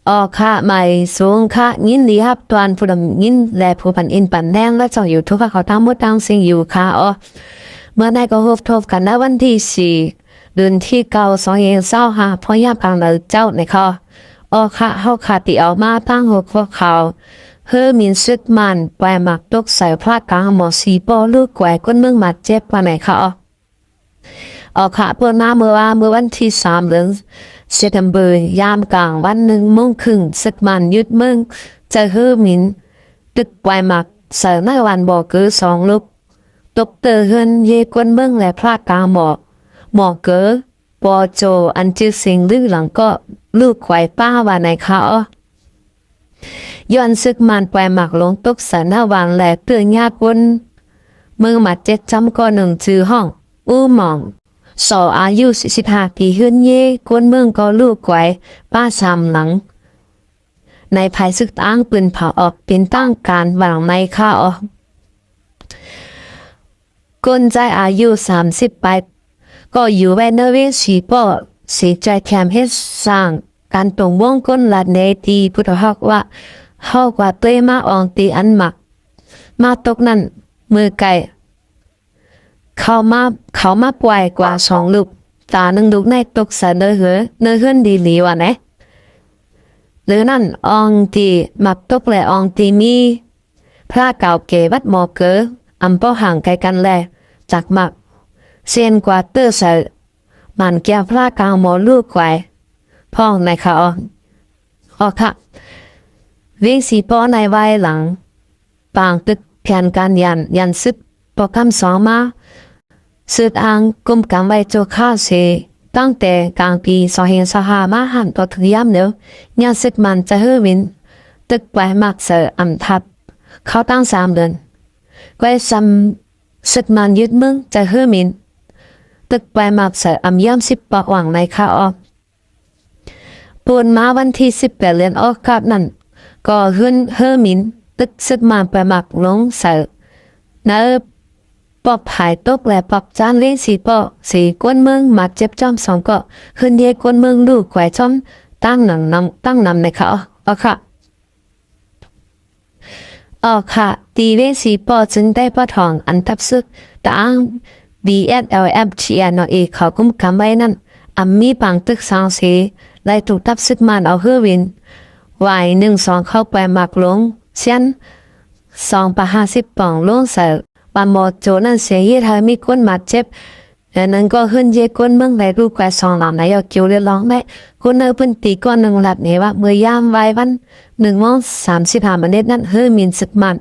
ออค่ะใหม่สูงค่ะยินดีครับตอนผู้ดำยินและผู้พันอินปันแดงและเจ้าอยู่ทุกเขาทั้งหมดทั้งสิ่งอยู่ค่ะเมื่อได้ก็พบทบกันในวันที่4 เดือนที่9 2025พอยามกลางเดือนเจ้าในค่ะค่ะเฮาค่ะที่เอามาตั้งหัวข้อข่าวเฮอมินซึกมันไปมักตกใส่พระกลางหมอสีปอลูกแกวก้นเมืองมาเจ็บว่าไหนค่ะค่ะเพื่อนมาเมื่อวันที่3 เดือนยามกลางวัน1 โมงครึ่งศึกมันยึดเมืองจะเฮอมินตึกไปมักเสาในวันบอกเกือ2 ลูกตกเตอเฮินเยกวนเมืองและพระกลางหมอเกือปอโจอันจือสิงลือหลังก็ลูกไขว่ป้าว่าไหนค่ะย้อนซึกมันไปหมักลงตกสนวันแหลกเตือนญาติวนเมืองมา7 จำก็1ชื่อห้องอู้หมองอายุ45 ปีเฮือนเย่กวนเมืองก็ลูกไขว่ป้า3 หลังในภายซึกตั้งปืนเผาออกเป็นตั้งการวางในค่ะก้นใจอายุ30 ปีก็อยู่แวนเวสีปอสีใจแคมเฮ็ดสร้างการตรงวงก้นลัดในตีพุทธฮักว่าเฮากว่าเตยมาอองตีอันหมักมาตกนั้นมือไก่เขามาปล่อยกว่า2 ลูกตา1 ลูกในตกใส่เนื้อเฮือนดีหลีว่าไหนหรือนั่นอองตีมักตกและอองตีมีพระเก่าเกวัดหมอเกออำเป้าห่างไกลกันแลจากมักเซียนกว่าเตอร์ใส่มันแก้วพระกลางหมอลูกไขว่พ่องในค่ะค่ะวิ่งสีป้อในวัยหลังปางตึกแผนการยันซึกปอกคำ2มาสืบอ้างกุมกำไว้โจข้าเสตั้งแต่กลางปี2025มาหันต่อถึงย้ำเดียวยันซึกมันจะเฮือมินตึกไปมักเสืออำทับเขาตั้ง3 เดือนไว้ซ้ำซึกมันยึดเมืองจะเฮือมินตึกไปมักเสืออำย่ำ10 ปอกหวังในค่ะปูนมาวันที่18 เดือนกับนั่นก็เฮือมินตึกซึกมันไปมักลงเสือเนื้อปอบผายตกและปอบจานเลี้ยงสีปอสีก้นเมืองมัดเจ็บจอม2 ก็ขึ้นเยก้นเมืองลูกแขวจอมตั้งนำในค่ะค่ะตีเวสีปอจึงได้ปะทองอันทับซึกตั้ง BSLFGN เขากุมคำไว้นั่นมีปังตึกสังสีไล่ถูกทับซึกมันเอาเฮือวินY12เข้าไปมักลงเช่น250 ปองลงเสือปามอโจนั่นเสียยี่ทามีก้นมาเจ็บนั้นก็ขึ้นเยก้นเมืองในรูปแก2 หลังในเอาเกี่ยวเรียร้องได้คนเนอพื้นตีก้อน1 หลับเนี่ยว่าเมื่อยามวัน1 โมง 35 นาทีนั้นเฮือมินสึกมัน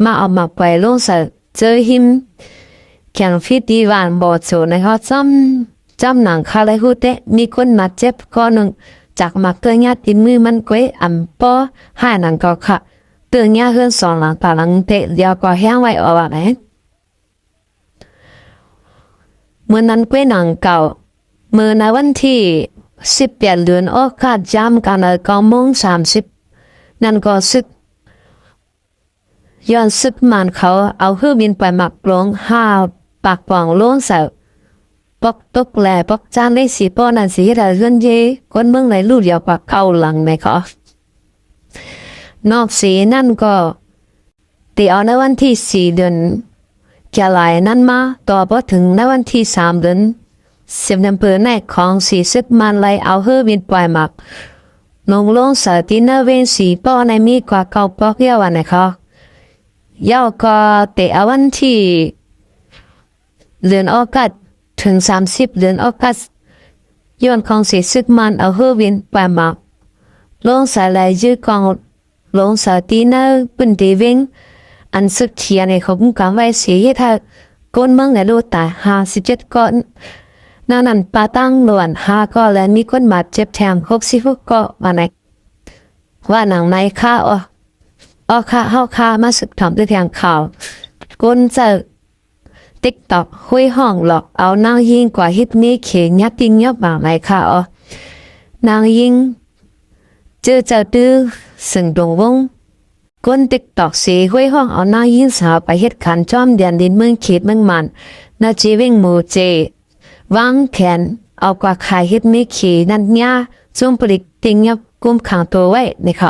มาเอามาไปลงเสือเจอหิมแข่งฟิตดีวันบอโจในเขาจำหนังคาเลยหูเตมีคนมาเจ็บก้อน1จากมาเตือนญาติมือมันก้อยปอให้นังก็ค่ะเตือนญาติเฮือน2 หลังตาหลังเตะเดียวก็แห้งไว้เอาว่าไหนเมื่อนั้นก้อยหนังเก่าเมื่อในวันที่18 เดือนค่ะจำกัน9 โมง 30นั่นก็ซึกย้อนซึกมันเขาเอาเฮือบินไปหมักลง5 ปากป่องลงเสาปอกตกแหล่ปอกจานได้สีป้อนั่นสีได้เฮือนเยคนเมืองในลูกเดียวกว่าเข้าหลังในเขานอกสีนั่นก็ตีเอาในวันที่4 เดือนจะไหลนั่นมาต่อพอถึงในวันที่3 เดือนในของสีซึกมันไหลเอาเฮือบินปล่อยหมักลงเสาที่เนเวนสีป้อในมีกว่าเก่าปอกเยาวันในเขายาวก็ตีเอาวันที่เดือนถึง30 เดือนย้อนของสีซึกมันเอาเฮือบินไปหมักลงสายไหลยืดกองลงสาตีเนอปุ่นตีวิ่งอันซึกเทียในเขาพุ่งกำไว้เสียถ้าก้นเมืองในโลตาย57 ก้อนนั้นปาตั้งหลวน5 ก้อนและมีคนบาดเจ็บแถม66 ก้อนว่าหนังในข้าค่ะเฮาค่ามาศึกถอมด้วยทางข่าวก้นเจอTikTok ห้วยห้องหลอกเอานางยิงกว่าฮิตนี้เขียนยัดยิงยับบางในข่าวนางยิงเจอตื้อสึงดงวงก้นTikTokสีห้วยห้องเอานางยิงสาวไปเฮ็ดขันจอมเดียนดินเมืองเขตเมืองมันนาจีวิ่งหมู่เจวางแขนเอากว่าขายเฮ็ดไม่ขี่นั่นเนี่ยซุ่มปลิกติงยับ กุมขังตัวไว้นะคะ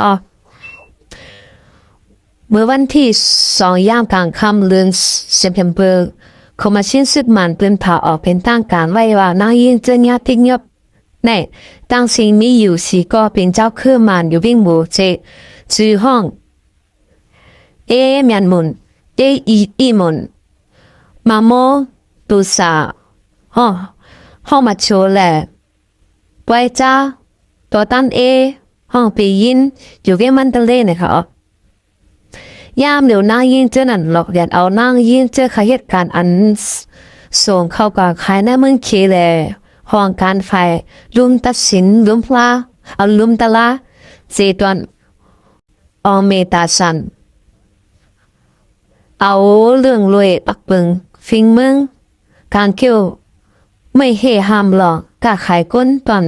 เมื่อวันที่2ย่างกลางค่ำเดือนเซปเทมเบอร์คอมมิชชั่นสึกมันเป็นผ่าออกเป็นทางการไว้ว่านางยิงเจญาติเงียบในตั้งสิ่งมีอยู่สี่ก็เป็นเจ้าเครื่องมันอยู่วิ่งหมู่เจจือห้องเอเมียนมุนเออีมุนมาโมตุสาห้องมาโชว์แหละปวยจ้าตัวตันเอห้องปียินอยู่เวียงมันทะเลนะคะยามเดี๋ยวนางยิงเจอนั่นหลอกเดียดเอานางยิงเจอขเหตุการณ์อันส่งเข้ากับขายหน้าเมืองเคเลห้องการไฟรุมตัดสินรุมพลาเอารุมตะลาเจตวนอเมตาสันเอาเรื่องรวยปักปึงฟิงเมืองการเกี่ยวไม่เฮห้ามหลอกกะขายก้นตอน3544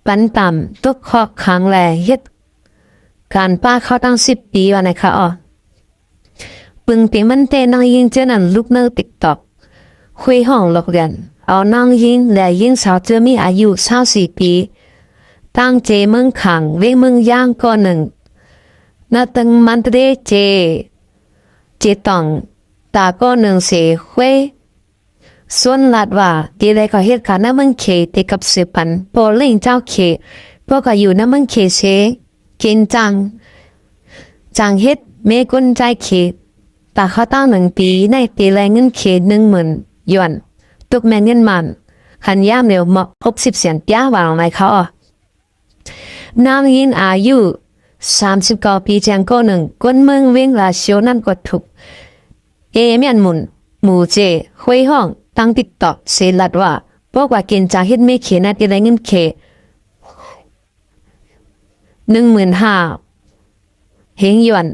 ปันต่ำตุกคอกขังแลเฮ็ดการป้าเขาตั้ง10 ปีวะนะคะปึงปีมันเตนางยิงเจอนั่นลูกเนื้อติ๊กตอกคุยห้องหลอกเรียนเอานางยิงและยิงสาวเจอมีอายุ24 ปีตั้งเจเมืองขังเวงเมืองย่างก่อนหนึ่งนาตึงมันเตเจตองตาก็หนึ่งเสคุยส่วนลัดว่าดีเลยก็เหตุการณ์น้ำมันเคติกับสืบพันพอเล่งเจ้าเคพวกก็อยู่น้ำมันเคเสกินจังเฮ็ดเมกุนใจเคตาเขาตั้ง1 ปีในตีแรงเงินเค10,000 หยวนตุกแมนเงินมันขันย่ามเร็วเหมาะ60 เสียนป้าวางในเขานางยินอายุ39 ปีแจงก็หนึ่งก้นเมืองเวงลาเชียวนั่นก็ถูกเอเมียนมุนหมู่เจคุยห้องตั้งติ๊กตอกเสลัดว่าบอกว่ากินจากเฮ็ดไม่เขนาดอะไรเงินเค15,000 เฮงหยวน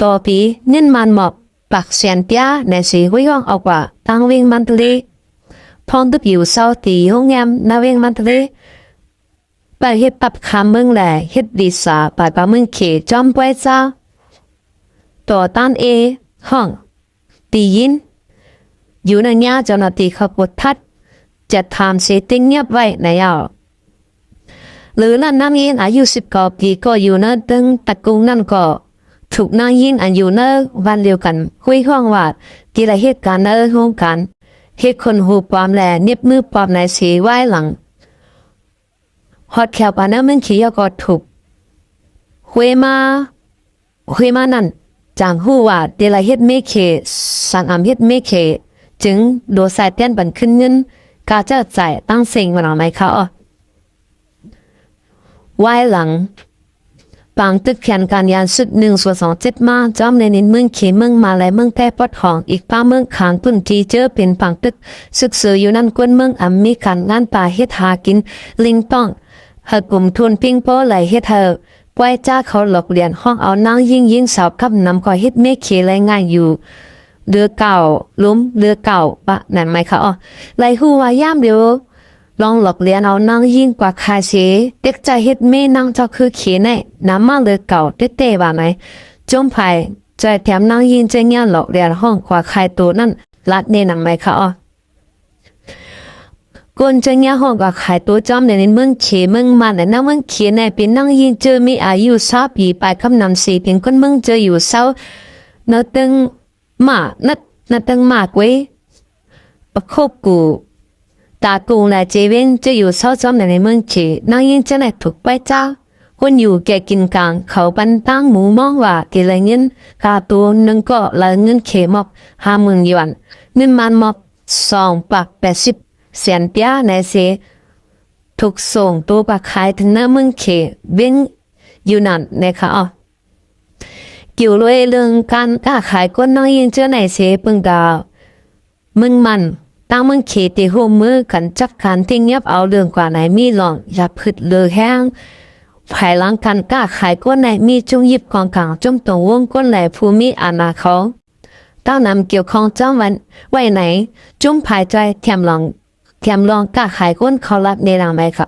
ต่อปีเงินมันหมอบปักแสนป้าในสีคุยห้องเอากว่าตั้งเวงมันทะเลพองตึบอยู่เศร้าตีห้องแงมนาเวงมันทะเลไปเฮ็ดปับคำเมืองแหล่เฮ็ดดีสาไปปะเมืองเขจอมป่วยจ้าต่อต้านเอห้องตียินอยู่ในนี้เจ้าหน้าที่เขาปวดทัดจะทำเสียติ้งเงียบไว้ในเอาหรือนั่นนางยินอายุ19 ปีก็อยู่ในตึงตระกูลนั่นก็ถูกนางยินอันอยู่ในวันเดียวกันคุยห้องว่าที่ละเหตุการณ์ในห้องกันเหตุคนหูปลอมแหล่เนียบมือปลอมในเสียไว้หลังฮอดแขวปานนั้นมึงขี้ยก็ถูกคุยมานั่นจางหูว่าที่ละเหตุไม่เคสั่งอำเหตุไม่เคจึงโดนสายเตี้ยนบันขึ้นเงินกาเจ้าจ่ายตั้งเซ็งมาหน่อยไหมเขาไว้หลังปางตึกแขนการยานสุด1/27มาจอมในนินเมืองเขเมืองมาและเมืองแพร่ปอดของอีกป้าเมืองขางตุนทีเจอเป็นปางตึกศึกษาอยู่นั่นกวนเมืองมีการงานป่าเฮ็ดหากินลิงต้องเฮกลุ่มทุนพิงโป้ไหลเฮ็ดเฮอปล่อยจ้าเขาหลอกเลียนห้องเอานางยิงสาวกับนำก่อเฮ็ดเมฆเขไรง่ายอยู่เรือเก่าล้มเรือเก่าปะนั่นไหมคะไรหูว่ายามเดียวลองหลอกเลียนเอานางยิงกว่าคาเสเด็กใจเฮ็ดเมนางเจ้าคือเขในน้ำมาเรือเก่าเต้ๆว่าไหนจมไผ่ใจแถมนางยิงจะเงี้ยหลอกเลียนห้องกว่าใครตัวนั่นลัดเนนังไหมคะกนจะเงี้ยห้องกว่าขายตัวจอมในเมืองเขเมืองมันในเมืองเขในเป็นนางยิงเจอมีอายุ20 ปีไปคำนำสีเพียงคนเมืองเจออยู่เศร้าเนตึงมานัดตึงมากเว้ยประคบกูตากูและเจเวนจะอยู่เศร้าจอมในเมืองเขนางยิงจะไหนถูกไปเจ้าคนอยู่แก่กินกลางเขาปันตั้งหมูมองว่ากี่ไรเงินค่าตัวนึงก็ละเงินเขมอบ50,000 หยวนเงินมันมอบ280 เสียนป้าในเสถูกส่งตัวไปขายถึงหน้าเมืองเขเบ้งอยู่นั่นนะคะเกี่ยวด้วยเรื่องการค้าขายก้นน้อยยิงเจอในเสปึงดาวมึงมันตั้งมึงเขตีหัวมือกันจับการทิ้งยับเอาเรื่องกว่าไหนมีหลองอย่าพึ่เลือแห้งภายหลังการค้าขายก้นไหนมีจงยิบกองกลางจมตรงวงก้นไหนภูมิอาณาเขาตั้งนำเกี่ยวข้องจำวันไว้ไหนจุ่มภายใจแถมลองกะขายก้นเขารับในหลังไหมคะ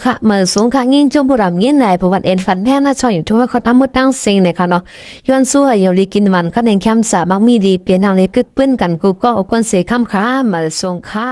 ค่ะเมื่อสูงค่ะยิ่งจมผู้รำยิ่งไหนประวัติเอ็นฟันแท้น่าชอบอยู่ทั่วเขาตั้งมุดตั้งเซ็งเลยค่ะย้อนสู้ให้ยลีกินมันก็ในแคมป์สามักมีดีเปลี่ยนทางเล็กกึดปื้นกันกูก็เอาคนเสียคำค้ามาส่งค่า